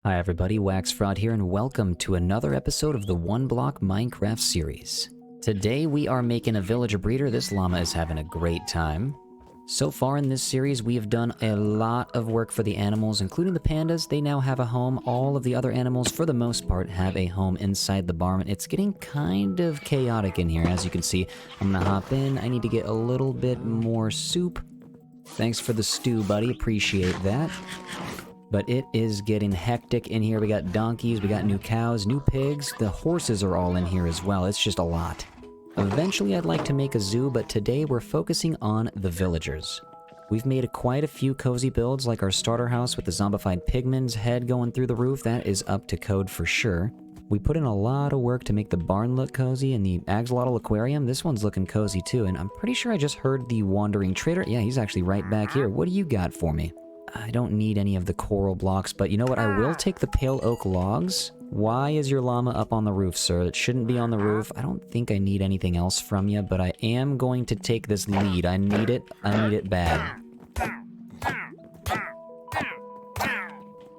Hi everybody, WaxFraud here and welcome to another episode of the One Block Minecraft series. Today we are making a villager breeder. This llama is having a great time. So far in this series we have done a lot of work for the animals, including the pandas. They now have a home. All of the other animals, for the most part, have a home inside the barn. It's getting kind of chaotic in here, as you can see. I'm gonna hop in. I need to get a little bit more soup. Thanks for the stew, buddy. Appreciate that. But it is getting hectic in here. We got donkeys, we got new cows, new pigs. The horses are all in here as well. It's just a lot. Eventually I'd like to make a zoo, but today we're focusing on the villagers. We've made quite a few cozy builds, like our starter house with the zombified pigman's head going through the roof. That is up to code for sure. We put in a lot of work to make the barn look cozy, and the axolotl aquarium, this one's looking cozy too. And I'm pretty sure I just heard the wandering trader. Yeah, he's actually right back here. What do you got for me? I don't need any of the coral blocks, but you know what? I will take the pale oak logs. Why is your llama up on the roof, sir? It shouldn't be on the roof. I don't think I need anything else from you, but I am going to take this lead. I need it. I need it bad.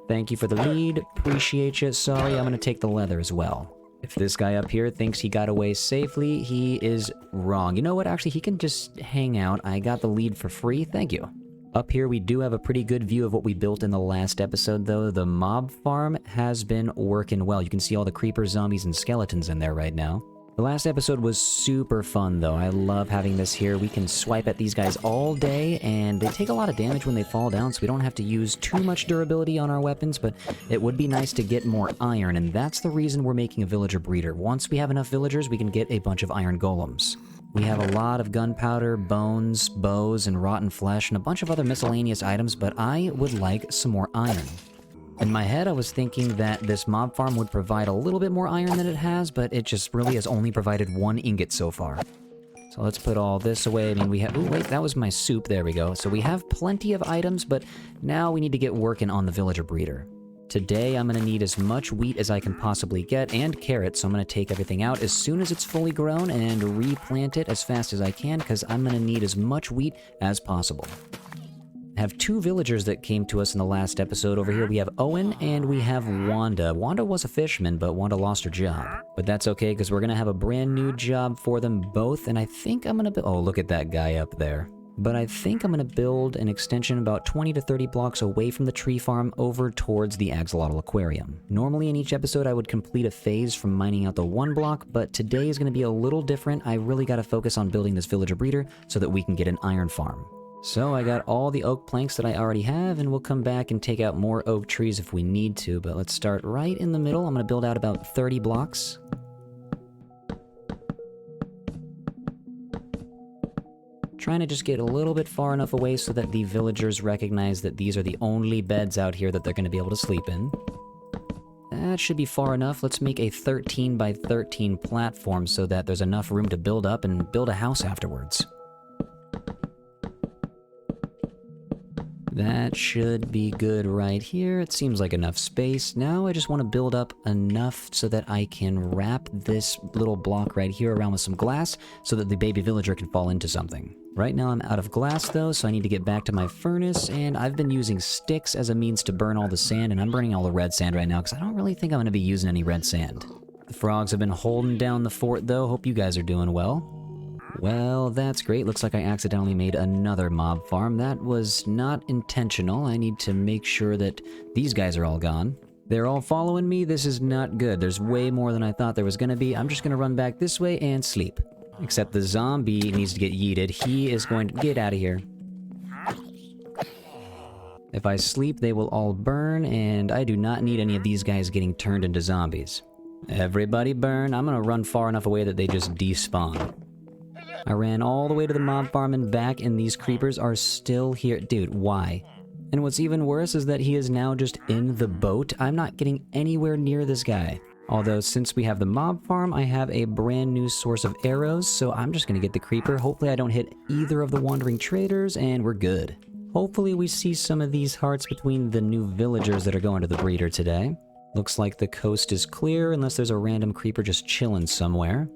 Thank you for the lead. Appreciate you. Sorry, I'm going to take the leather as well. If this guy up here thinks he got away safely, he is wrong. You know what? Actually, he can just hang out. I got the lead for free. Thank you. Up here, we do have a pretty good view of what we built in the last episode, though. The mob farm has been working well. You can see all the creepers, zombies, and skeletons in there right now. The last episode was super fun, though. I love having this here. We can swipe at these guys all day, and they take a lot of damage when they fall down, so we don't have to use too much durability on our weapons, but it would be nice to get more iron, and that's the reason we're making a villager breeder. Once we have enough villagers, we can get a bunch of iron golems. We have a lot of gunpowder, bones, bows, and rotten flesh, and a bunch of other miscellaneous items, but I would like some more iron. In my head, I was thinking that this mob farm would provide a little bit more iron than it has, but it just really has only provided 1 ingot so far. So let's put all this away. I mean, we have... Ooh, wait, that was my soup. There we go. So we have plenty of items, but now we need to get working on the villager breeder. Today, I'm going to need as much wheat as I can possibly get, and carrots, so I'm going to take everything out as soon as it's fully grown and replant it as fast as I can, because I'm going to need as much wheat as possible. I have 2 villagers that came to us in the last episode over here. We have Owen, and we have Wanda. Wanda was a fisherman, but Wanda lost her job. But that's okay, because we're going to have a brand new job for them both, and I think I'm going to... Oh, look at that guy up there. But I think I'm going to build an extension about 20 to 30 blocks away from the tree farm over towards the axolotl aquarium. Normally in each episode I would complete a phase from mining out the 1 block, but today is going to be a little different. I really got to focus on building this villager breeder so that we can get an iron farm. So I got all the oak planks that I already have, and we'll come back and take out more oak trees if we need to, but let's start right in the middle. I'm going to build out about 30 blocks. Trying to just get a little bit far enough away so that the villagers recognize that these are the only beds out here that they're going to be able to sleep in. That should be far enough. Let's make a 13 by 13 platform so that there's enough room to build up and build a house afterwards. That should be good right here. It seems like enough space. Now I just want to build up enough so that I can wrap this little block right here around with some glass so that the baby villager can fall into something. Right now I'm out of glass though, so I need to get back to my furnace, and I've been using sticks as a means to burn all the sand, and I'm burning all the red sand right now because I don't really think I'm going to be using any red sand. The frogs have been holding down the fort though. Hope you guys are doing well. Well, that's great. Looks like I accidentally made another mob farm. That was not intentional. I need to make sure that these guys are all gone. They're all following me. This is not good. There's way more than I thought there was going to be. I'm just going to run back this way and sleep. Except the zombie needs to get yeeted. He is going to get out of here. If I sleep, they will all burn, and I do not need any of these guys getting turned into zombies. Everybody burn. I'm going to run far enough away that they just despawn. I ran all the way to the mob farm and back, and these creepers are still here. Dude, why? And what's even worse is that he is now just in the boat. I'm not getting anywhere near this guy. Although, since we have the mob farm, I have a brand new source of arrows, so I'm just going to get the creeper. Hopefully I don't hit either of the wandering traders, and we're good. Hopefully we see some of these hearts between the new villagers that are going to the breeder today. Looks like the coast is clear, unless there's a random creeper just chilling somewhere.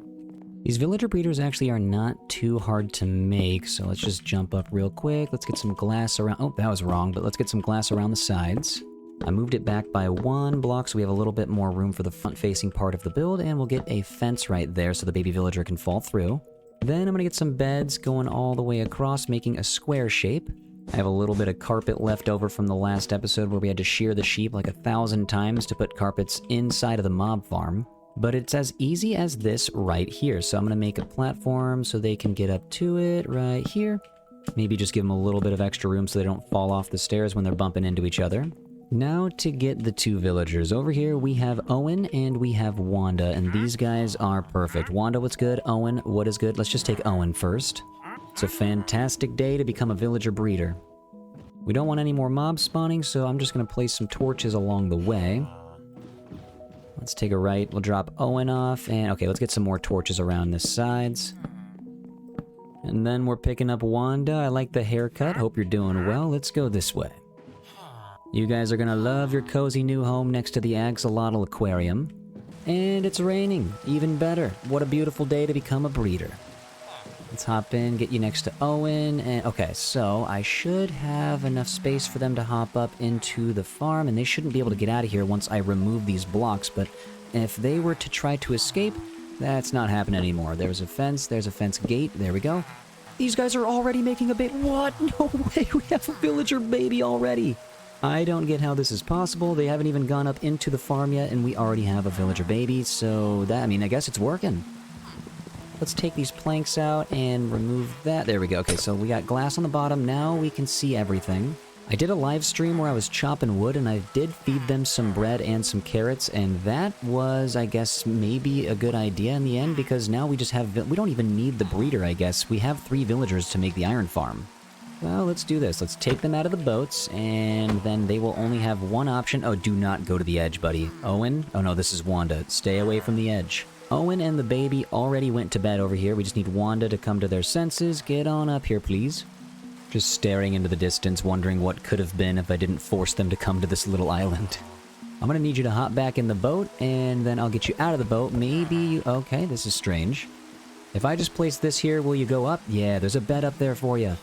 These villager breeders actually are not too hard to make, so let's just jump up real quick. Let's get some glass around... Oh, that was wrong, but let's get some glass around the sides. I moved it back by 1 block so we have a little bit more room for the front-facing part of the build, and we'll get a fence right there so the baby villager can fall through. Then I'm gonna get some beds going all the way across, making a square shape. I have a little bit of carpet left over from the last episode where we had to shear the sheep like 1,000 times to put carpets inside of the mob farm. But it's as easy as this right here. So I'm gonna make a platform so they can get up to it right here. Maybe just give them a little bit of extra room so they don't fall off the stairs when they're bumping into each other. Now to get the 2 villagers. Over here we have Owen and we have Wanda, and these guys are perfect. Wanda, what's good? Owen, what is good? Let's just take Owen first. It's a fantastic day to become a villager breeder. We don't want any more mobs spawning, so I'm just going to place some torches along the way. Let's take a right. We'll drop Owen off, and okay, let's get some more torches around the sides. And then we're picking up Wanda. I like the haircut. Hope you're doing well. Let's go this way. You guys are gonna love your cozy new home next to the axolotl aquarium. And it's raining. Even better. What a beautiful day to become a breeder. Let's hop in, get you next to Owen, and okay, so I should have enough space for them to hop up into the farm, and they shouldn't be able to get out of here once I remove these blocks, but if they were to try to escape, that's not happening anymore. There's a fence gate, there we go. These guys are already making a baby. What? No way, we have a villager baby already. I don't get how this is possible. They haven't even gone up into the farm yet, and we already have a villager baby, so that, I mean, I guess it's working. Let's take these planks out and remove that. There we go. Okay, so we got glass on the bottom. Now we can see everything. I did a live stream where I was chopping wood, and I did feed them some bread and some carrots, and that was, I guess, maybe a good idea in the end, because now we just have... we don't even need the breeder, I guess. We have 3 villagers to make the iron farm. Well, let's do this. Let's take them out of the boats, and then they will only have one option. Oh, do not go to the edge, buddy. Owen? Oh, no, this is Wanda. Stay away from the edge. Owen and the baby already went to bed over here. We just need Wanda to come to their senses. Get on up here, please. Just staring into the distance, wondering what could have been if I didn't force them to come to this little island. I'm gonna need you to hop back in the boat, and then I'll get you out of the boat. Maybe you... okay, this is strange. If I just place this here, will you go up? Yeah, there's a bed up there for you.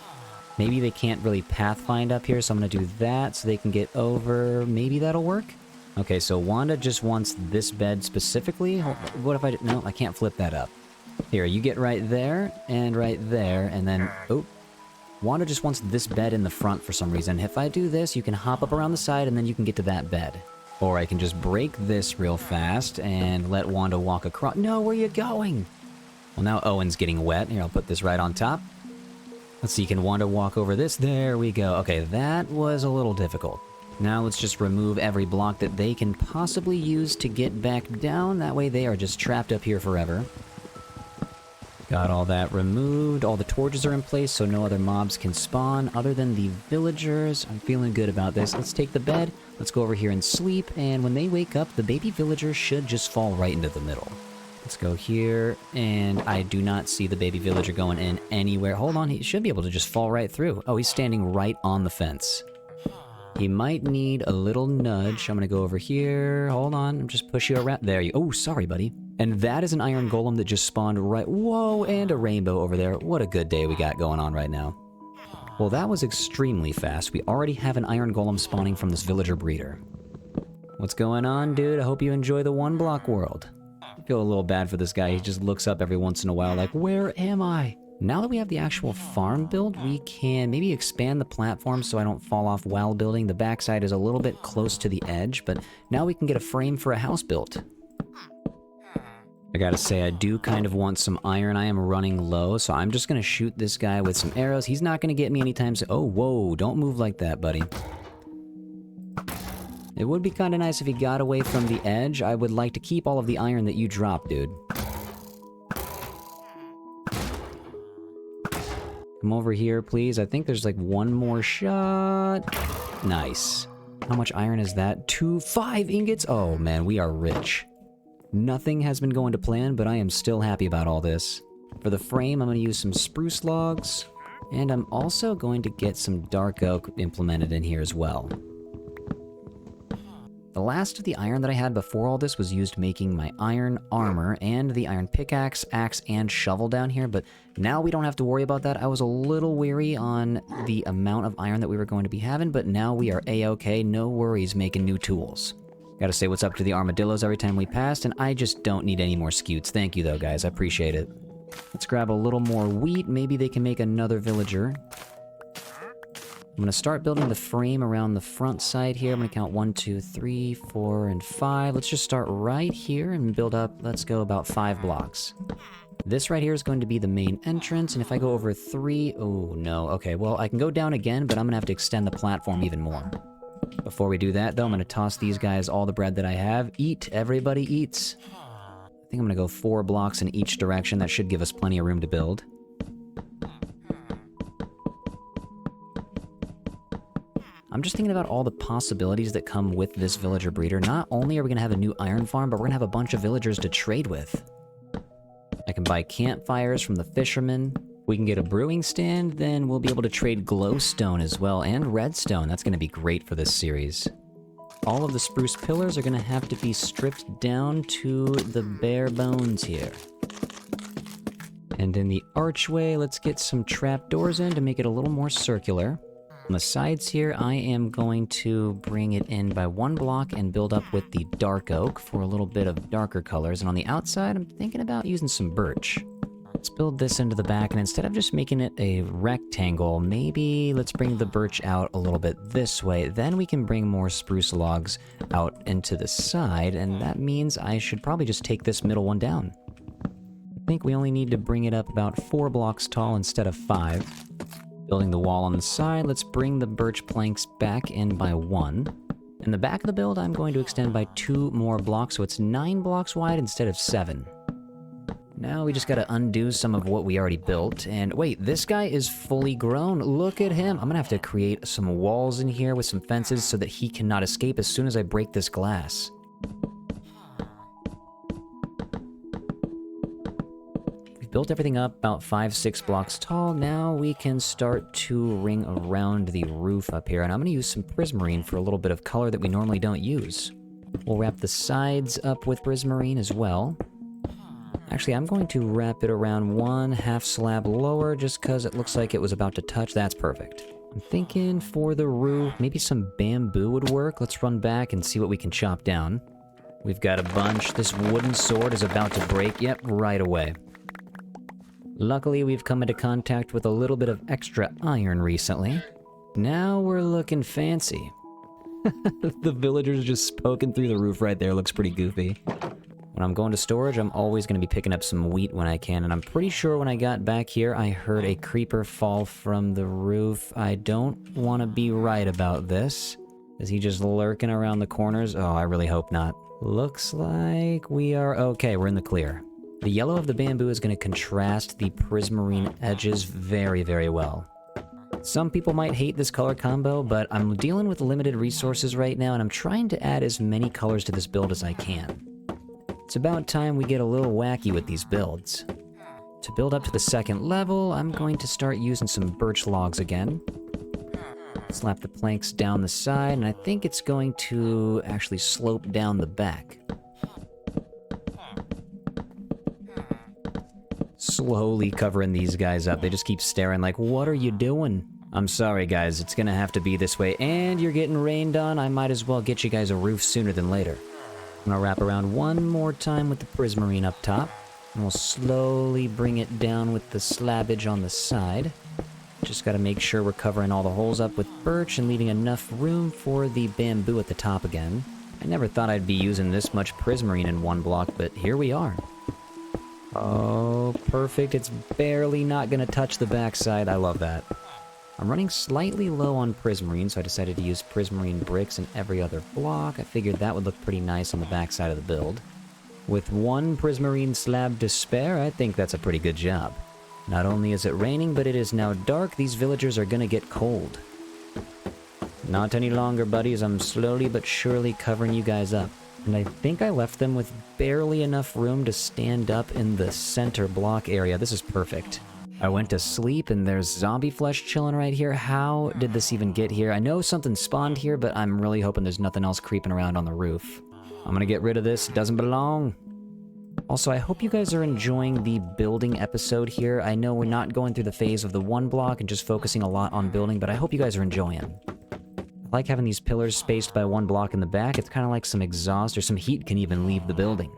Maybe they can't really pathfind up here, so I'm gonna do that so they can get over. Maybe that'll work? Okay, so Wanda just wants this bed specifically. What if I... no, I can't flip that up. Here, you get right there, and then... oh. Wanda just wants this bed in the front for some reason. If I do this, you can hop up around the side, and then you can get to that bed. Or I can just break this real fast, and let Wanda walk across... no, where are you going? Well, now Owen's getting wet. Here, I'll put this right on top. Let's see, can Wanda walk over this? There we go. Okay, that was a little difficult. Now let's just remove every block that they can possibly use to get back down. That way they are just trapped up here forever. Got all that removed. All the torches are in place so no other mobs can spawn other than the villagers. I'm feeling good about this. Let's take the bed. Let's go over here and sleep. And when they wake up, the baby villager should just fall right into the middle. Let's go here. And I do not see the baby villager going in anywhere. Hold on. He should be able to just fall right through. Oh, he's standing right on the fence. He might need a little nudge. I'm gonna go over here. Hold on. I'm just push you around. There you... oh, sorry, buddy. And that is an iron golem that just spawned right... whoa, and a rainbow over there. What a good day we got going on right now. Well, that was extremely fast. We already have an iron golem spawning from this villager breeder. What's going on, dude? I hope you enjoy the one block world. I feel a little bad for this guy. He just looks up every once in a while like, where am I? Now that we have the actual farm built, we can maybe expand the platform so I don't fall off while building. The backside is a little bit close to the edge, but now we can get a frame for a house built. I gotta say, I do kind of want some iron. I am running low, so I'm just gonna shoot this guy with some arrows. He's not gonna get me anytime soon. Oh, whoa, don't move like that, buddy. It would be kind of nice if he got away from the edge. I would like to keep all of the iron that you dropped, dude. Come over here, please. I think there's like one more shot. Nice. How much iron is that? 5 ingots? Oh, man, we are rich. Nothing has been going to plan, but I am still happy about all this. For the frame, I'm going to use some spruce logs. And I'm also going to get some dark oak implemented in here as well. The last of the iron that I had before all this was used making my iron armor and the iron pickaxe, axe, and shovel down here, but now we don't have to worry about that. I was a little weary on the amount of iron that we were going to be having, but now we are a-okay, no worries making new tools. Gotta say what's up to the armadillos every time we passed, and I just don't need any more scutes. Thank you though, guys, I appreciate it. Let's grab a little more wheat, maybe they can make another villager. I'm gonna start building the frame around the front side here. I'm gonna count 1, 2, 3, 4, and 5. Let's just start right here and build up, let's go about 5 blocks. This right here is going to be the main entrance, and if I go over 3, oh no, okay, well I can go down again, but I'm gonna have to extend the platform even more. Before we do that though, I'm gonna toss these guys all the bread that I have. Eat, everybody eats. I think I'm gonna go 4 blocks in each direction. That should give us plenty of room to build. I'm just thinking about all the possibilities that come with this villager breeder. Not only are we going to have a new iron farm, but we're going to have a bunch of villagers to trade with. I can buy campfires from the fishermen. We can get a brewing stand, then we'll be able to trade glowstone as well, and redstone. That's going to be great for this series. All of the spruce pillars are going to have to be stripped down to the bare bones here. And in the archway, let's get some trapdoors in to make it a little more circular. On the sides here, I am going to bring it in by 1 block and build up with the dark oak for a little bit of darker colors. And on the outside, I'm thinking about using some birch. Let's build this into the back, and instead of just making it a rectangle, maybe let's bring the birch out a little bit this way. Then we can bring more spruce logs out into the side, and that means I should probably just take this middle one down. I think we only need to bring it up about 4 blocks tall instead of 5. Building the wall on the side, let's bring the birch planks back in by 1. In the back of the build, I'm going to extend by 2 more blocks, so it's 9 blocks wide instead of 7. Now we just gotta undo some of what we already built, and wait, this guy is fully grown. Look at him. I'm gonna have to create some walls in here with some fences so that he cannot escape as soon as I break this glass. Built everything up about 5, 6 blocks tall. Now we can start to ring around the roof up here, and I'm going to use some prismarine for a little bit of color that we normally don't use. We'll wrap the sides up with prismarine as well. Actually, I'm going to wrap it around 1 half slab lower just because it looks like it was about to touch. That's perfect. I'm thinking for the roof, maybe some bamboo would work. Let's run back and see what we can chop down. We've got a bunch. This wooden sword is about to break. Yep, right away. Luckily, we've come into contact with a little bit of extra iron recently. Now we're looking fancy. The villagers just poking through the roof right there. Looks pretty goofy. When I'm going to storage, I'm always going to be picking up some wheat when I can, and I'm pretty sure when I got back here, I heard a creeper fall from the roof. I don't want to be right about this. Is he just lurking around the corners? Oh, I really hope not. Looks like we are okay. We're in the clear. The yellow of the bamboo is going to contrast the prismarine edges very, very well. Some people might hate this color combo, but I'm dealing with limited resources right now, and I'm trying to add as many colors to this build as I can. It's about time we get a little wacky with these builds. To build up to the 2nd level, I'm going to start using some birch logs again. Slap the planks down the side, and I think it's going to actually slope down the back. Slowly covering these guys up. They just keep staring like, what are you doing? I'm sorry guys, it's gonna have to be this way, and you're getting rained on. I might as well get you guys a roof sooner than later. I'm gonna wrap around 1 more time with the prismarine up top, and we'll slowly bring it down with the slabbage on the side. Just gotta make sure we're covering all the holes up with birch and leaving enough room for the bamboo at the top again. I never thought I'd be using this much prismarine in 1 block, but here we are. Oh, perfect. It's barely not gonna touch the backside. I love that. I'm running slightly low on prismarine, so I decided to use prismarine bricks in every other block. I figured that would look pretty nice on the backside of the build. With 1 prismarine slab to spare, I think that's a pretty good job. Not only is it raining, but it is now dark. These villagers are gonna get cold. Not any longer, buddies. I'm slowly but surely covering you guys up. And I think I left them with barely enough room to stand up in the center block area. This is perfect. I went to sleep and there's zombie flesh chilling right here. How did this even get here? I know something spawned here, but I'm really hoping there's nothing else creeping around on the roof. I'm gonna get rid of this. It doesn't belong. Also, I hope you guys are enjoying the building episode here. I know we're not going through the phase of the one block and just focusing a lot on building, but I hope you guys are enjoying. I like having these pillars spaced by one block in the back. It's kind of like some exhaust or some heat can even leave the building.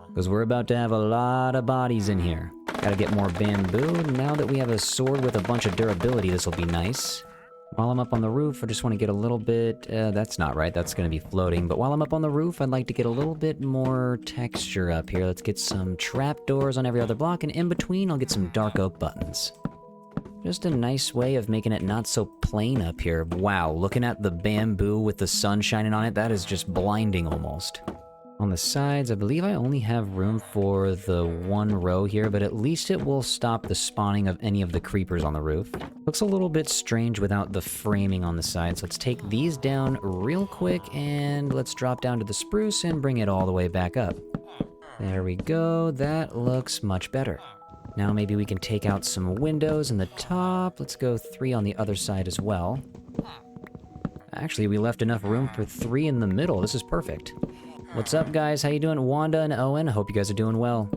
Because we're about to have a lot of bodies in here. Gotta get more bamboo. Now that we have a sword with a bunch of durability, this will be nice. While I'm up on the roof, I just want to get a little bit... that's not right, that's going to be floating. But while I'm up on the roof, I'd like to get a little bit more texture up here. Let's get some trapdoors on every other block, and in between, I'll get some dark oak buttons. Just a nice way of making it not so plain up here. Wow, looking at the bamboo with the sun shining on it, that is just blinding almost. On the sides, I believe I only have room for the one row here, but at least it will stop the spawning of any of the creepers on the roof. Looks a little bit strange without the framing on the sides. Let's take these down real quick, and let's drop down to the spruce and bring it all the way back up. There we go. That looks much better. Now maybe we can take out some windows in the top. Let's go 3 on the other side as well. Actually, we left enough room for 3 in the middle. This is perfect. What's up, guys? How you doing? Wanda and Owen, hope you guys are doing well.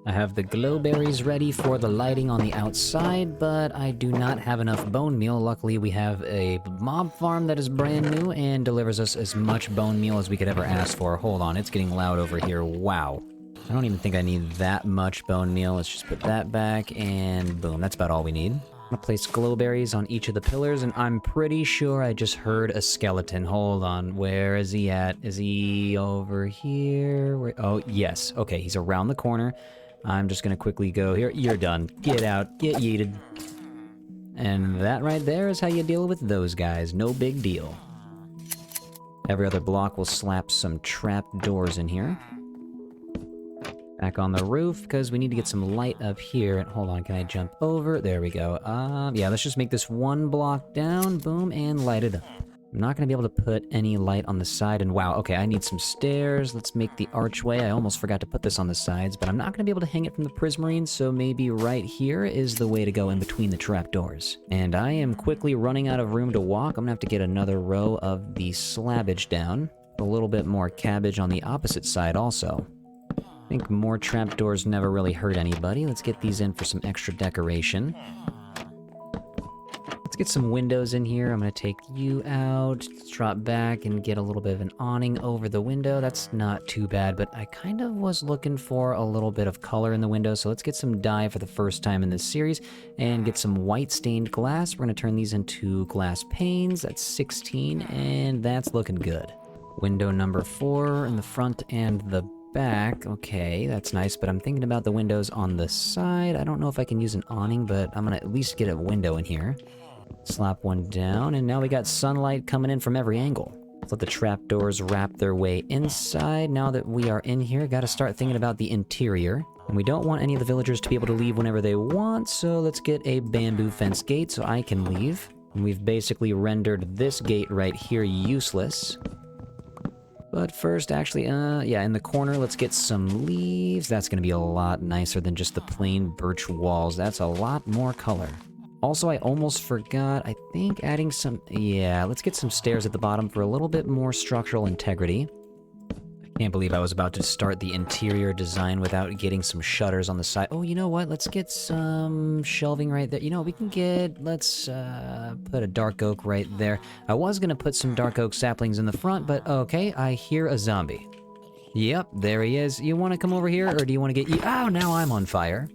I have the glow berries ready for the lighting on the outside, but I do not have enough bone meal. Luckily, we have a mob farm that is brand new and delivers us as much bone meal as we could ever ask for. Hold on, it's getting loud over here. Wow. I don't even think I need that much bone meal. Let's just put that back, and boom, that's about all we need. I'm gonna place glowberries on each of the pillars, and I'm pretty sure I just heard a skeleton. Hold on, where is he at? Is he over here? Oh, yes. Okay, he's around the corner. I'm just gonna quickly go here. You're done. Get out. Get yeeted. And that right there is how you deal with those guys. No big deal. Every other block will slap some trap doors in here. Back on the roof, because we need to get some light up here. And hold on, can I jump over? There we go. Yeah, let's just make this one block down, boom, and light it up. I'm not going to be able to put any light on the side, and wow, okay, I need some stairs. Let's make the archway. I almost forgot to put this on the sides, but I'm not going to be able to hang it from the prismarine, so maybe right here is the way to go in between the trapdoors. And I am quickly running out of room to walk. I'm going to have to get another row of the slabbage down. A little bit more cabbage on the opposite side also. I think more trapdoors never really hurt anybody. Let's get these in for some extra decoration. Let's get some windows in here. I'm going to take you out, drop back, and get a little bit of an awning over the window. That's not too bad, but I kind of was looking for a little bit of color in the window, so let's get some dye for the first time in this series, and get some white stained glass. We're going to turn these into glass panes. That's 16, and that's looking good. Window number 4 in the front and the back. Okay, that's nice, but I'm thinking about the windows on the side. I don't know if I can use an awning, but I'm gonna at least get a window in here. Slap one down, and now we got sunlight coming in from every angle. Let's let the trapdoors wrap their way inside. Now that we are in here, gotta start thinking about the interior. And we don't want any of the villagers to be able to leave whenever they want, so let's get a bamboo fence gate so I can leave. And we've basically rendered this gate right here useless. But first, actually, yeah, in the corner, let's get some leaves. That's going to be a lot nicer than just the plain birch walls. That's a lot more color. Also, I almost forgot, I think adding some... Yeah, let's get some stairs at the bottom for a little bit more structural integrity. I can't believe I was about to start the interior design without getting some shutters on the side. Oh, you know what? Let's get some shelving right there. You know, we can get... Let's put a dark oak right there. I was going to put some dark oak saplings in the front, but okay, I hear a zombie. Yep, there he is. You want to come over here, or do you want to get... Oh, now I'm on fire.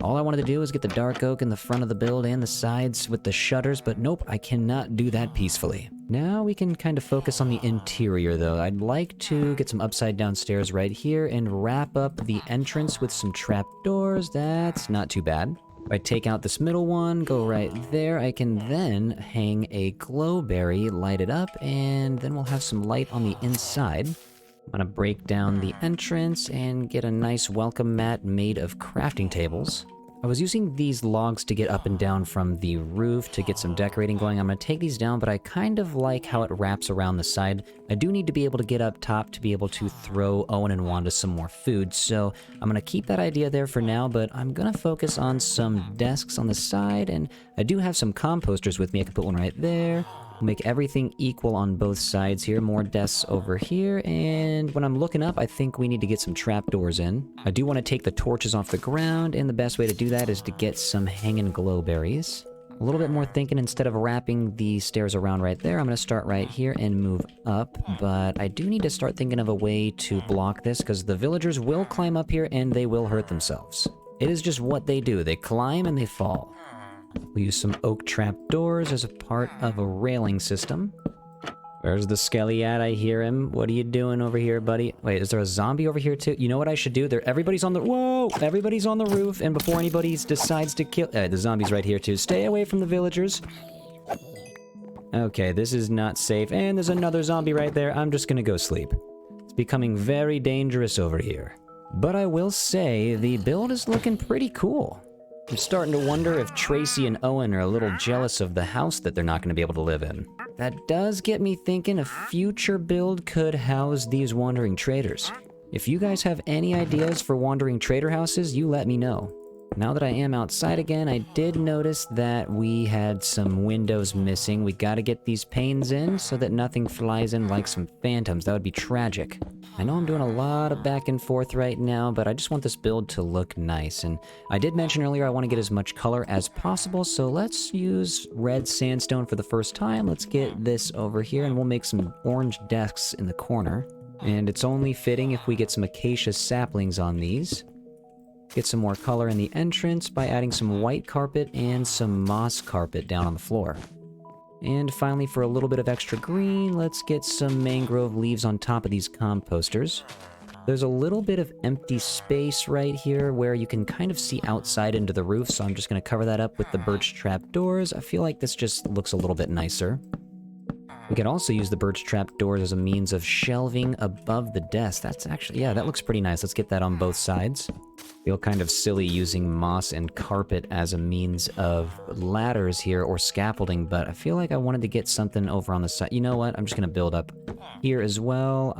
All I wanted to do was get the dark oak in the front of the build and the sides with the shutters, but nope, I cannot do that peacefully. Now we can kind of focus on the interior, though. I'd like to get some upside down stairs right here and wrap up the entrance with some trapdoors. That's not too bad. If I take out this middle one, go right there, I can then hang a glowberry, light it up, and then we'll have some light on the inside. I'm gonna break down the entrance and get a nice welcome mat made of crafting tables. I was using these logs to get up and down from the roof to get some decorating going. I'm going to take these down, but I kind of like how it wraps around the side. I do need to be able to get up top to be able to throw Owen and Wanda some more food, so I'm going to keep that idea there for now, but I'm going to focus on some desks on the side, and I do have some composters with me. I can put one right there. We'll make everything equal on both sides here. More desks over here, and when I'm looking up, I think we need to get some trapdoors in. I do want to take the torches off the ground, and the best way to do that is to get some hanging glowberries. A little bit more thinking, instead of wrapping the stairs around right there, I'm going to start right here and move up, but I do need to start thinking of a way to block this, because the villagers will climb up here and they will hurt themselves. It is just what they do. They climb and they fall. We'll use some oak trapdoors as a part of a railing system. Where's the skelly at? I hear him. What are you doing over here, buddy? Wait, is there a zombie over here too? You know what I should do? Everybody's on the... Whoa! Everybody's on the roof, and before anybody decides to kill... the zombie's right here too. Stay away from the villagers. Okay, this is not safe. And there's another zombie right there. I'm just gonna go sleep. It's becoming very dangerous over here. But I will say, the build is looking pretty cool. I'm starting to wonder if Tracy and Owen are a little jealous of the house that they're not going to be able to live in. That does get me thinking a future build could house these wandering traders. If you guys have any ideas for wandering trader houses, you let me know. Now that I am outside again, I did notice that we had some windows missing. We gotta get these panes in so that nothing flies in like some phantoms. That would be tragic. I know I'm doing a lot of back and forth right now, but I just want this build to look nice. And I did mention earlier I want to get as much color as possible, so let's use red sandstone for the first time. Let's get this over here, and we'll make some orange desks in the corner. And it's only fitting if we get some acacia saplings on these. Get some more color in the entrance by adding some white carpet and some moss carpet down on the floor. And finally, for a little bit of extra green, let's get some mangrove leaves on top of these composters. There's a little bit of empty space right here where you can kind of see outside into the roof, so I'm just going to cover that up with the birch trapdoors. I feel like this just looks a little bit nicer. We could also use the birch trapdoors as a means of shelving above the desk. That's actually, yeah, that looks pretty nice. Let's get that on both sides. Feel kind of silly using moss and carpet as a means of ladders here or scaffolding, but I feel like I wanted to get something over on the side. You know what? I'm just going to build up here as well.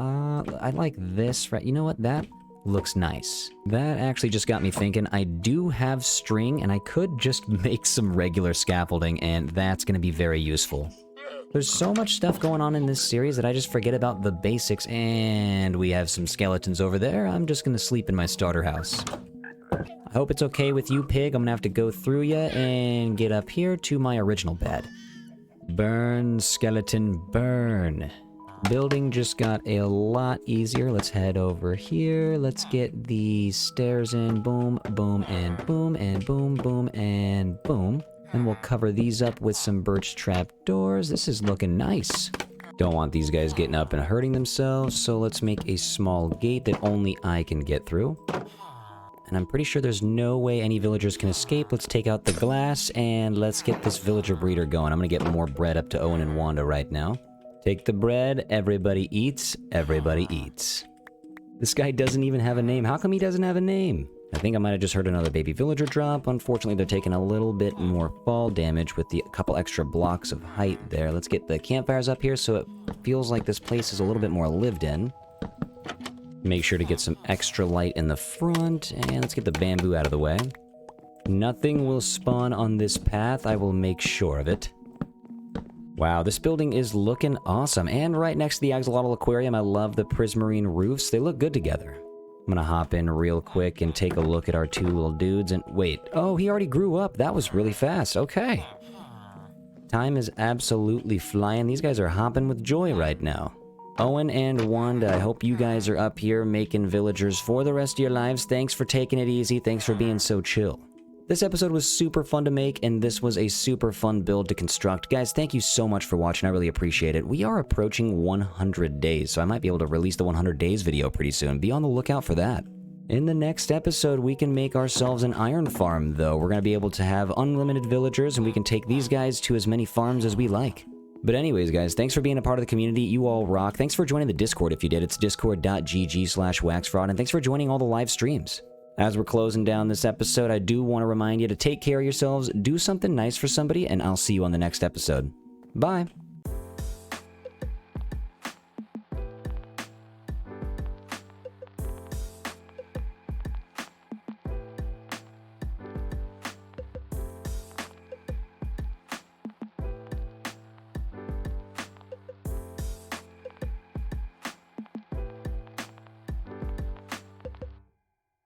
I like this, right? You know what? That looks nice. That actually just got me thinking. I do have string, and I could just make some regular scaffolding, and that's going to be very useful. There's so much stuff going on in this series that I just forget about the basics, and we have some skeletons over there. I'm just going to sleep in my starter house. I hope it's okay with you, pig. I'm going to have to go through you and get up here to my original bed. Burn, skeleton, burn. Building just got a lot easier. Let's head over here. Let's get the stairs in. Boom, boom, and boom, and boom, boom, and boom. And we'll cover these up with some birch trapdoors. This is looking nice. Don't want these guys getting up and hurting themselves, so let's make a small gate that only I can get through. And I'm pretty sure there's no way any villagers can escape. Let's take out the glass, and let's get this villager breeder going. I'm gonna get more bread up to Owen and Wanda right now. Take the bread, everybody eats, everybody eats. This guy doesn't even have a name. How come he doesn't have a name? I think I might have just heard another baby villager drop. Unfortunately, they're taking a little bit more fall damage with the couple extra blocks of height there. Let's get the campfires up here so it feels like this place is a little bit more lived in. Make sure to get some extra light in the front, and let's get the bamboo out of the way. Nothing will spawn on this path. I will make sure of it. Wow, this building is looking awesome. And right next to the axolotl aquarium, I love the prismarine roofs. They look good together. I'm gonna hop in real quick and take a look at our two little dudes and wait. Oh, he already grew up. That was really fast. Okay. Time is absolutely flying. These guys are hopping with joy right now. Owen and Wanda, I hope you guys are up here making villagers for the rest of your lives. Thanks for taking it easy. Thanks for being so chill. This episode was super fun to make, and this was a super fun build to construct. Guys, thank you so much for watching. I really appreciate it. We are approaching 100 days, so I might be able to release the 100 days video pretty soon. Be on the lookout for that. In the next episode, we can make ourselves an iron farm, though. We're going to be able to have unlimited villagers, and we can take these guys to as many farms as we like. But anyways, guys, thanks for being a part of the community. You all rock. Thanks for joining the Discord if you did. It's discord.gg/WaxFraud, and thanks for joining all the live streams. As we're closing down this episode, I do want to remind you to take care of yourselves, do something nice for somebody, and I'll see you on the next episode. Bye!